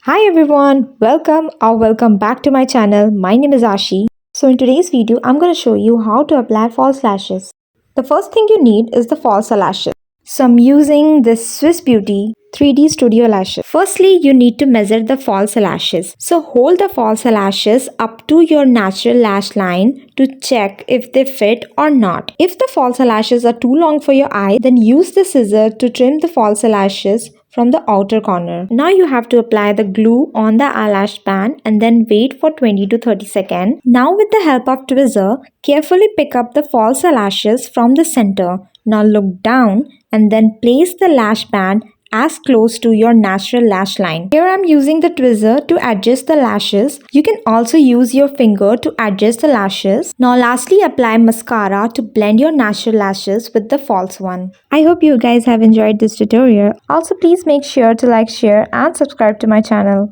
Hi everyone, welcome back to my channel. My name is Ashi. So in today's video, I'm going to show you how to apply false lashes. The first thing you need is the false lashes. So I'm using this Swiss Beauty 3D Studio lashes. Firstly, you need to measure the false lashes. So hold the false lashes up to your natural lash line to check if they fit or not. If the false lashes are too long for your eye, then use the scissor to trim the false lashes from the outer corner. Now you have to apply the glue on the eyelash band and then wait for 20 to 30 seconds. Now with the help of tweezer, carefully pick up the false lashes from the center. Now look down and then place the lash band as close to your natural lash line. Here I'm using the tweezer to adjust the lashes. You can also use your finger to adjust the lashes. Now lastly, apply mascara to blend your natural lashes with the false one. I hope you guys have enjoyed this tutorial. Also please make sure to like, share and subscribe to my channel.